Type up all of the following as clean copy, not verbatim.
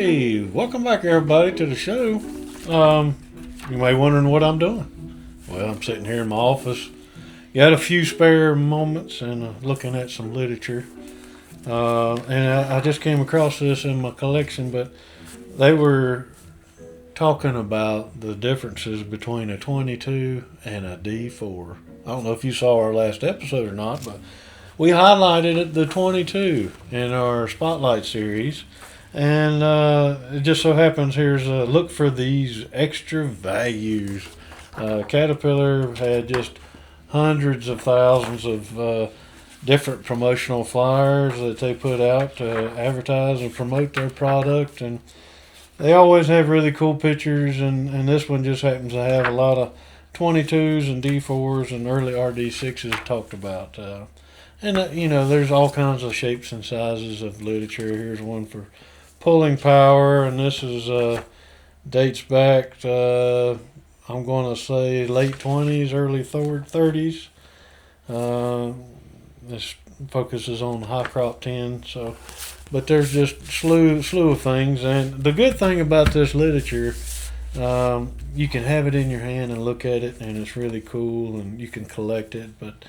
Hey, welcome back everybody to the show. You may be wondering what I'm doing. Well, I'm sitting here in my office. Got a few spare moments and looking at some literature. And I just came across this in my collection, but they were talking about the differences between a 22 and a D4. I don't know if you saw our last episode or not, but we highlighted the 22 in our Spotlight series. And it just so happens here's a look for these extra values. Caterpillar had just hundreds of thousands of different promotional flyers that they put out to advertise and promote their product. And they always have really cool pictures. And this one just happens to have a lot of 22s and D4s and early RD6s talked about. There's all kinds of shapes and sizes of literature. Here's one for pulling power, and this is dates back to, I'm going to say late 20s, early 30s. This focuses on high crop tin, but there's just slew of things. And the good thing about this literature, you can have it in your hand and look at it, and it's really cool, and you can collect it. But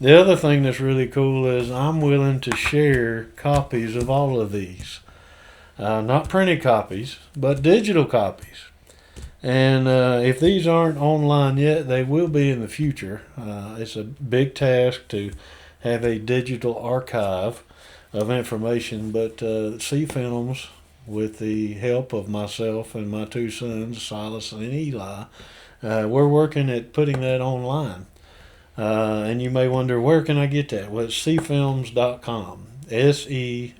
the other thing that's really cool is I'm willing to share copies of all of these. Not printed copies, but digital copies. And if these aren't online yet, they will be in the future. It's a big task to have a digital archive of information, but SEFILMS, with the help of myself and my two sons, Silas and Eli, we're working at putting that online. And you may wonder, where can I get that? Well, it's SEFILMS.com. SEFILMS.com.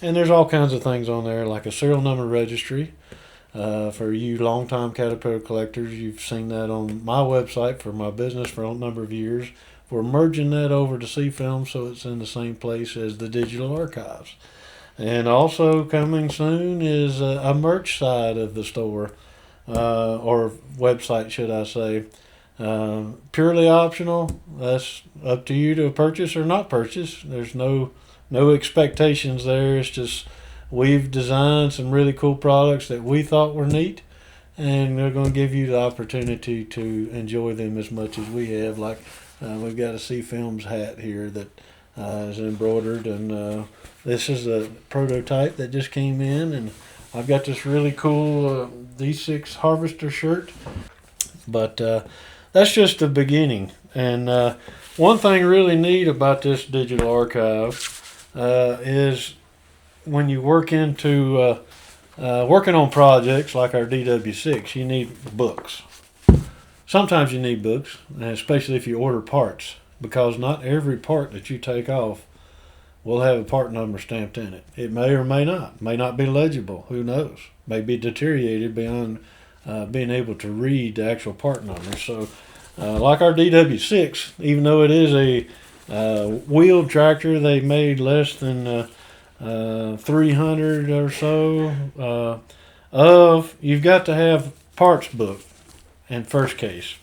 And there's all kinds of things on there, like a serial number registry. For you longtime Caterpillar collectors, you've seen that on my website for my business for a number of years. We're merging that over to SEFILMS so it's in the same place as the digital archives. And also coming soon is a merch side of the store, or website, should I say. Purely optional. That's up to you to purchase or not purchase. There's no expectations there. It's just we've designed some really cool products that we thought were neat, and they're going to give you the opportunity to enjoy them as much as we have. Like we've got a SEFILMS hat here that is embroidered, and this is a prototype that just came in, and I've got this really cool D6 Harvester shirt. But that's just the beginning. And one thing really neat about this digital archive is when you work into working on projects like our DW6, you need books. Sometimes you need books, especially if you order parts, because not every part that you take off will have a part number stamped in it. It may or may not be legible. Who knows? May be deteriorated beyond being able to read the actual part number. So like our DW6, even though it is a wheeled tractor, they made less than 300 or so you've got to have parts book in first case.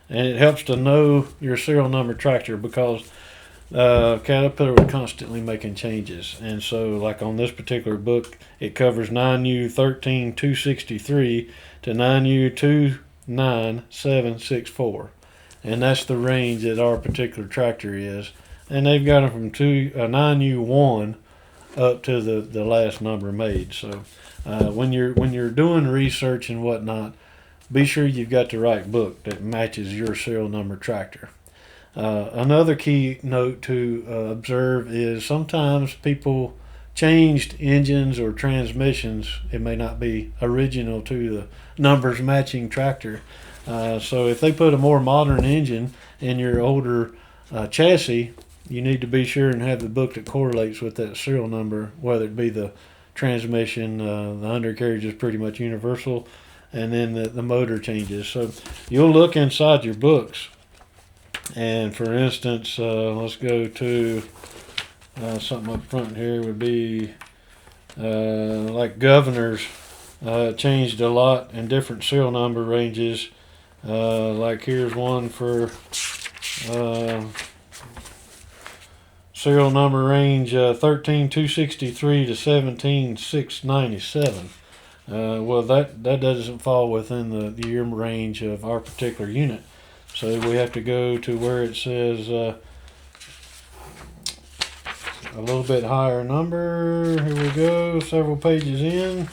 And it helps to know your serial number tractor, because Caterpillar was constantly making changes. And so like on this particular book, it covers 9U13263 to 9U29764. And that's the range that our particular tractor is. And they've got them from 9U1 up to the last number made. So when you're doing research and whatnot, be sure you've got the right book that matches your serial number tractor. Another key note to observe is sometimes people changed engines or transmissions. It may not be original to the numbers matching tractor. So if they put a more modern engine in your older chassis, you need to be sure and have the book that correlates with that serial number, whether it be the transmission, the undercarriage is pretty much universal, and then the motor changes. So you'll look inside your books, and for instance, let's go to something up front here would be like governors changed a lot in different serial number ranges. Like here's one for serial number range 13263 to 17697. Well, that doesn't fall within the year range of our particular unit. So we have to go to where it says a little bit higher number. Here we go, several pages in.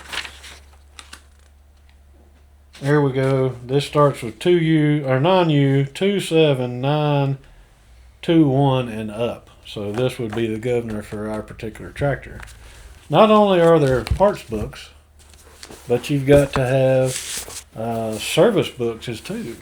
There we go. This starts with 2U or 9U 27921 and up. So this would be the governor for our particular tractor. Not only are there parts books, but you've got to have service books as too.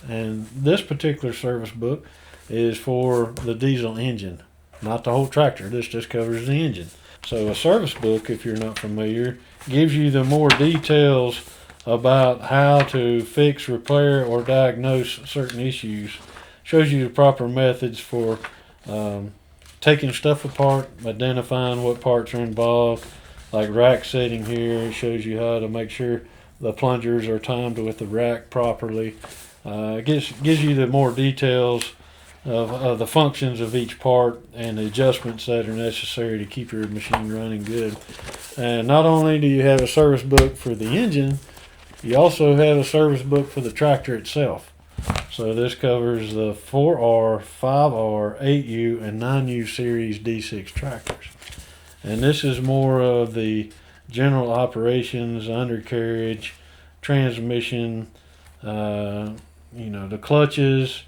And this particular service book is for the diesel engine, not the whole tractor. This just covers the engine. So a service book, if you're not familiar, gives you the more details about how to fix, repair, or diagnose certain issues. Shows you the proper methods for taking stuff apart, identifying what parts are involved, like rack setting here. It shows you how to make sure the plungers are timed with the rack properly. It gives you the more details of the functions of each part and the adjustments that are necessary to keep your machine running good. And not only do you have a service book for the engine, you also have a service book for the tractor itself. So this covers the 4R, 5R, 8U, and 9U series D6 tractors. And this is more of the general operations, undercarriage, transmission, the clutches,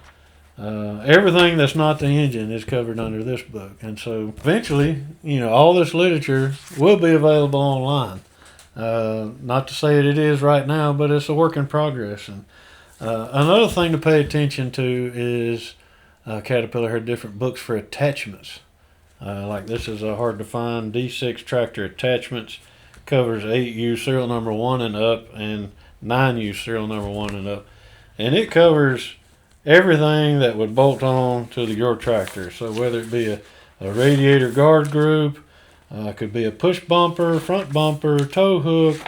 everything that's not the engine is covered under this book. And so eventually, all this literature will be available online. Not to say that it is right now, but it's a work in progress. And another thing to pay attention to is Caterpillar had different books for attachments. Like this is a hard to find D6 tractor attachments, covers 8U serial number 1 and up, and 9U serial number 1 and up. And it covers everything that would bolt on to your tractor. So whether it be a radiator guard group, could be a push bumper, front bumper, tow hook,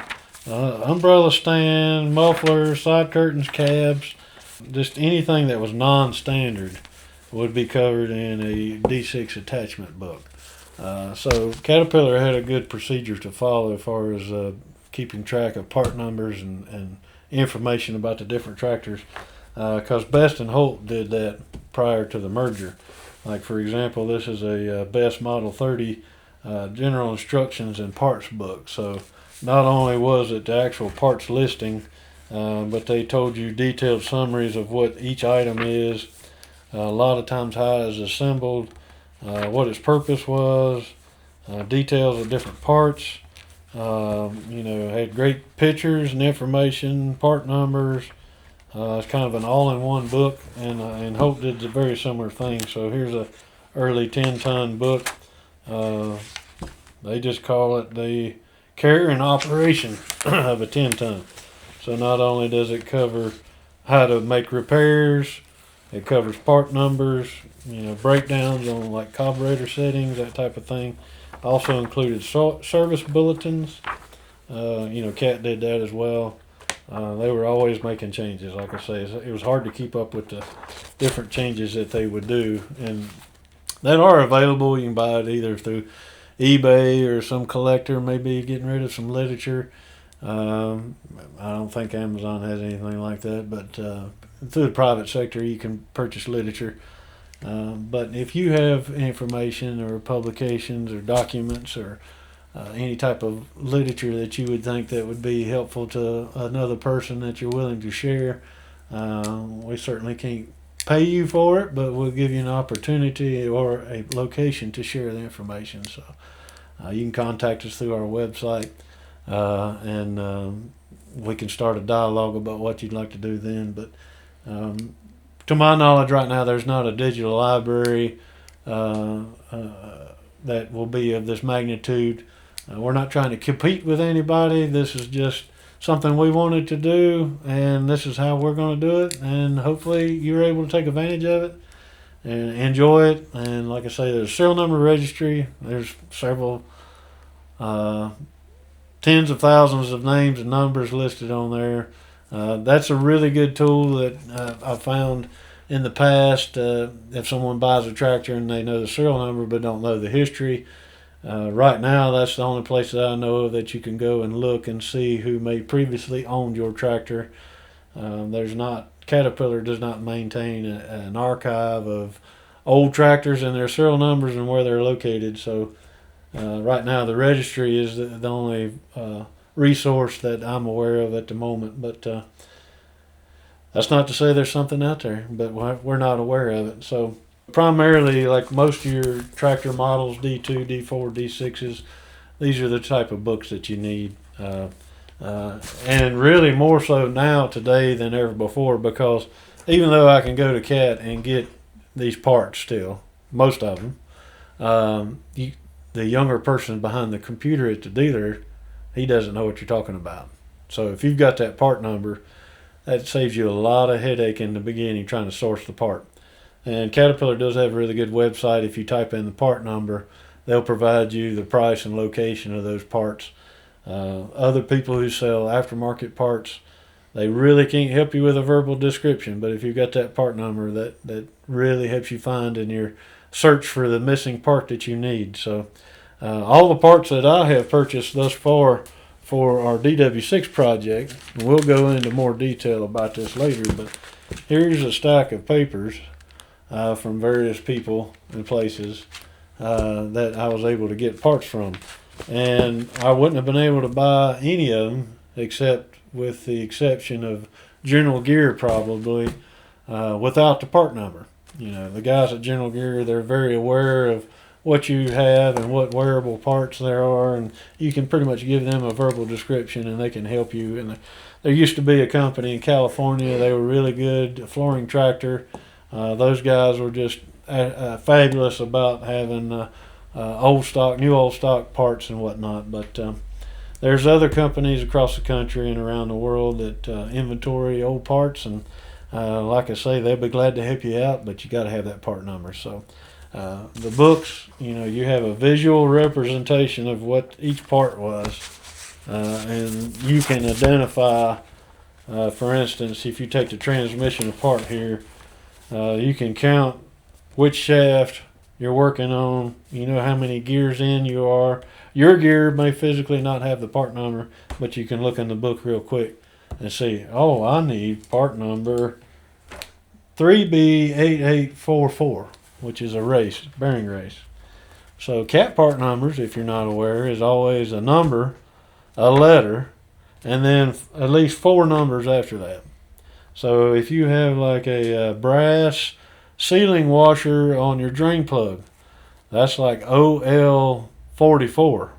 umbrella stand, muffler, side curtains, cabs, just anything that was non-standard would be covered in a D6 attachment book. So Caterpillar had a good procedure to follow as far as keeping track of part numbers and information about the different tractors, because Best and Holt did that prior to the merger. Like for example, this is a Best Model 30 general instructions and parts book. So not only was it the actual parts listing, but they told you detailed summaries of what each item is, a lot of times how it is assembled, what its purpose was, details of different parts. Had great pictures and information, part numbers. It's kind of an all-in-one book, and Hope did a very similar thing. So here's a early 10-ton book. They just call it the care and operation of a 10-ton. So not only does it cover how to make repairs, it covers part numbers, breakdowns on like carburetor settings, that type of thing. Also included service bulletins. Cat did that as well. They were always making changes. Like I say, it was hard to keep up with the different changes that they would do, and that are available. You can buy it either through eBay or some collector, maybe getting rid of some literature. I don't think Amazon has anything like that, but through the private sector, you can purchase literature. But if you have information or publications or documents or any type of literature that you would think that would be helpful to another person that you're willing to share, we certainly can't pay you for it, but we'll give you an opportunity or a location to share the information. So you can contact us through our website, and we can start a dialogue about what you'd like to do then. But to my knowledge right now, there's not a digital library that will be of this magnitude. We're not trying to compete with anybody. This is just something we wanted to do, and this is how we're going to do it. And hopefully you're able to take advantage of it and enjoy it. And like I say, there's a serial number registry. There's several tens of thousands of names and numbers listed on there. That's a really good tool that I found in the past, if someone buys a tractor and they know the serial number but don't know the history, right now that's the only place that I know of that you can go and look and see who may previously owned your tractor. Caterpillar does not maintain an archive of old tractors and their serial numbers and where they're located. So right now the registry is the only resource that I'm aware of at the moment. But that's not to say there's something out there, but we're not aware of it. So primarily, like most of your tractor models, D2, D4, D6s, these are the type of books that you need. And really more so now today than ever before, because even though I can go to CAT and get these parts still, most of them, the younger person behind the computer at the dealer, he doesn't know what you're talking about. So if you've got that part number, that saves you a lot of headache in the beginning trying to source the part. And Caterpillar does have a really good website. If you type in the part number, they'll provide you the price and location of those parts. Other people who sell aftermarket parts, they really can't help you with a verbal description, but if you've got that part number, that really helps you find in your search for the missing part that you need. So all the parts that I have purchased thus far for our DW6 project, and we'll go into more detail about this later, but here's a stack of papers from various people and places that I was able to get parts from. And I wouldn't have been able to buy any of them, except with the exception of General Gear, probably, without the part number. You know, the guys at General Gear, they're very aware of what you have and what wearable parts there are, and you can pretty much give them a verbal description and they can help you. And there used to be a company in California, they were really good, a flooring tractor. Those guys were just fabulous about having old stock, new old stock parts and whatnot. But there's other companies across the country and around the world that inventory old parts, and like I say, they'll be glad to help you out, but you got to have that part number. So the books, you know, you have a visual representation of what each part was, and you can identify, for instance, if you take the transmission apart here, you can count which shaft you're working on, you know how many gears in you are. Your gear may physically not have the part number, but you can look in the book real quick and see, oh, I need part number 3B8844, which is a bearing race. So CAT part numbers, if you're not aware, is always a number, a letter, and then at least 4 numbers after that. So if you have like a brass sealing washer on your drain plug, that's like OL44.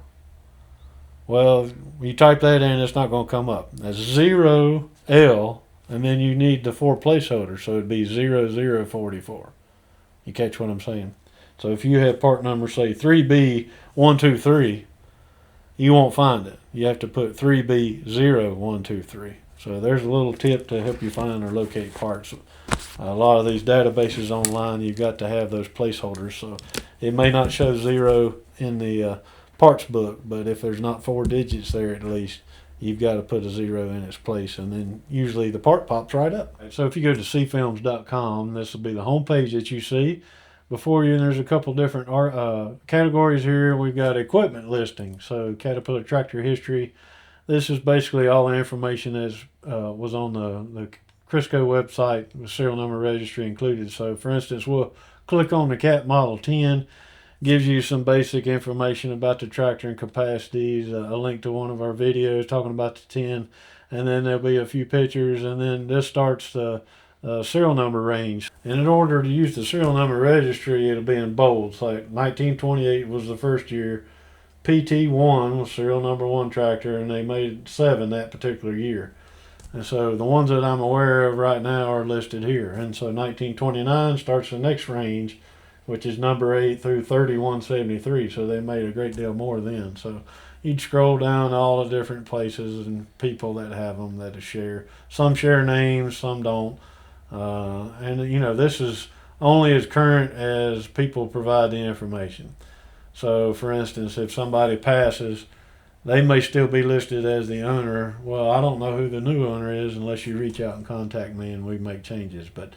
Well, you type that in, it's not going to come up. That's 0L, and then you need the 4 placeholders, so it'd be 0044. You catch what I'm saying? So if you have part number, say 3B123, you won't find it. You have to put 3B0123. So there's a little tip to help you find or locate parts. A lot of these databases online, you've got to have those placeholders. So it may not show 0 in the parts book, but if there's not 4 digits there at least, you've got to put a 0 in its place, and then usually the part pops right up. So if you go to SEFILMS.com, this will be the home page that you see. Before you, there's a couple different categories here. We've got equipment listing, so Caterpillar tractor history. This is basically all the information that was on the Crisco website with serial number registry included. So for instance, we'll click on the CAT Model 10, gives you some basic information about the tractor and capacities, a link to one of our videos talking about the 10, and then there'll be a few pictures, and then this starts the serial number range. And in order to use the serial number registry, it'll be in bold. Like 1928 was the first year. PT1 was serial number 1 tractor, and they made 7 that particular year. And so the ones that I'm aware of right now are listed here. And so 1929 starts the next range, which is number 8 through 3173. So they made a great deal more then. So you'd scroll down all the different places and people that have them that share. Some share names, some don't. And you know, this is only as current as people provide the information. So for instance, if somebody passes, they may still be listed as the owner. Well, I don't know who the new owner is unless you reach out and contact me and we make changes. But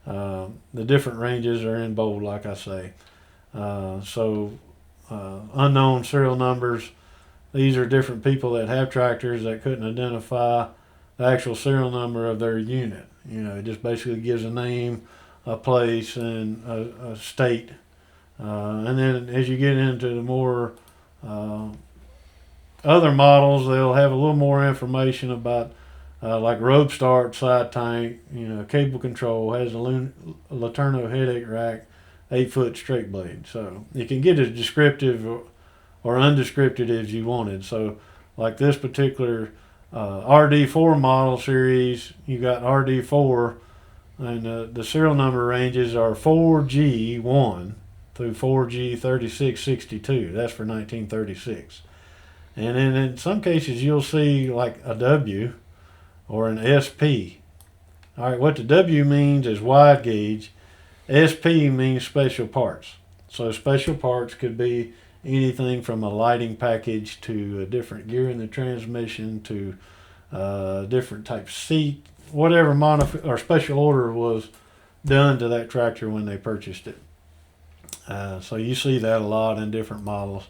The different ranges are in bold, like I say. Unknown serial numbers. These are different people that have tractors that couldn't identify the actual serial number of their unit. It just basically gives a name, a place, and a state. And then as you get into the more other models, they'll have a little more information about like rope start, side tank, cable control, has a Laterno headache rack, 8-foot straight blade. So you can get as descriptive or undescripted as you wanted. So like this particular RD4 model series, you got RD4, and the serial number ranges are 4G1 through 4G3662. That's for 1936. And then in some cases you'll see like a W or an SP. All right, what the W means is wide gauge. SP means special parts. So special parts could be anything from a lighting package to a different gear in the transmission to different type seat, whatever or special order was done to that tractor when they purchased it. So you see that a lot in different models.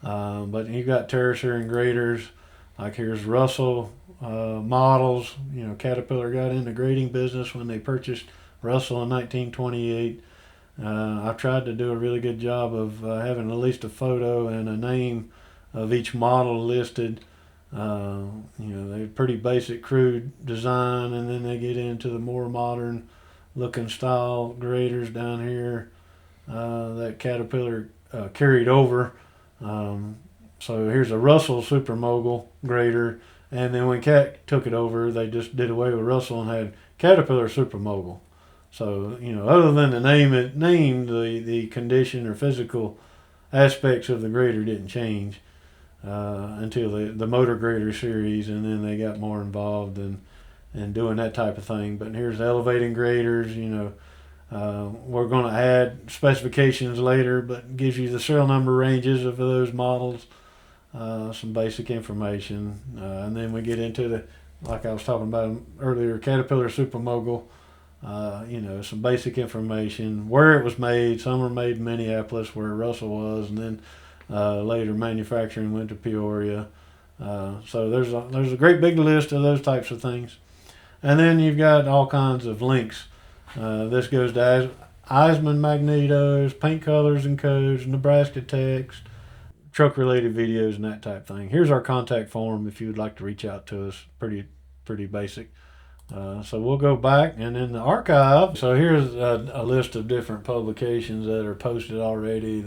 But you got terracer and graders. Like here's Russell models. Caterpillar got in the grading business when they purchased Russell in 1928. I've tried to do a really good job of having at least a photo and a name of each model listed. They're pretty basic, crude design, and then they get into the more modern looking style graders down here that Caterpillar carried over. So here's a Russell Super Mogul grader, and then when Cat took it over, they just did away with Russell and had Caterpillar Super Mogul. So other than the name, the condition or physical aspects of the grader didn't change until the motor grader series, and then they got more involved in doing that type of thing. But here's elevating graders. We're going to add specifications later, but gives you the serial number ranges of those models, some basic information, and then we get into the, like I was talking about earlier, Caterpillar Super Mogul. Some basic information, where it was made. Some were made in Minneapolis, where Russell was, and then later manufacturing went to Peoria. So there's a great big list of those types of things, and then you've got all kinds of links. This goes to Eisman magnetos, paint colors and codes, Nebraska text, truck related videos, and that type of thing. Here's our contact form if you would like to reach out to us. Pretty basic. So we'll go back, and in the archive, so here's a list of different publications that are posted already.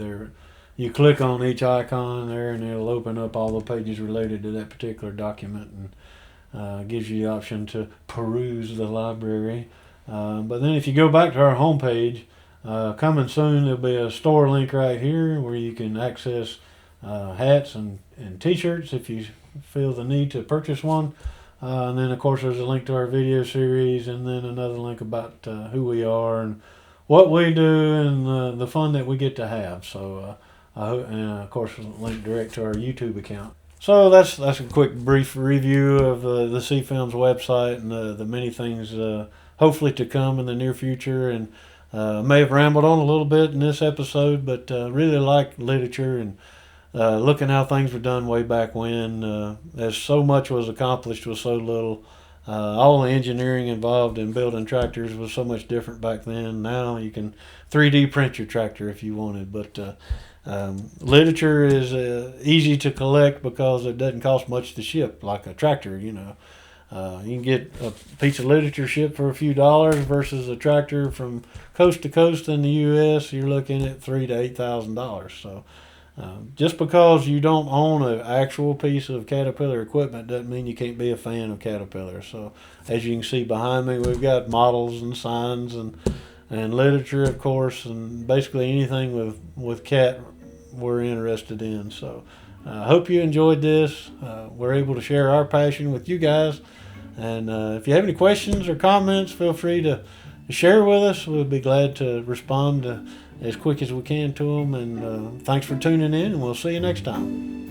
You click on each icon there, and it'll open up all the pages related to that particular document, and gives you the option to peruse the library. But then if you go back to our homepage, coming soon, there'll be a store link right here where you can access hats and t-shirts if you feel the need to purchase one. And then, of course, there's a link to our video series, and then another link about who we are and what we do and the fun that we get to have. So, and of course, a link direct to our YouTube account. So that's a quick, brief review of the SEFILMS website and the many things hopefully to come in the near future. And may have rambled on a little bit in this episode, but really like literature and looking how things were done way back when, as so much was accomplished with so little. All the engineering involved in building tractors was so much different back then. Now you can 3D print your tractor if you wanted, but literature is easy to collect because it doesn't cost much to ship like a tractor. You can get a piece of literature shipped for a few dollars versus a tractor from coast to coast in the U.S. You're looking at $3,000 to $8,000. So. Just because you don't own an actual piece of Caterpillar equipment doesn't mean you can't be a fan of Caterpillar. So as you can see behind me, we've got models and signs and literature, of course, and basically anything with Cat we're interested in. So I hope you enjoyed this. We're able to share our passion with you guys. And if you have any questions or comments, feel free to share with us. We'll be glad to respond as quick as we can to them. And thanks for tuning in, and we'll see you next time.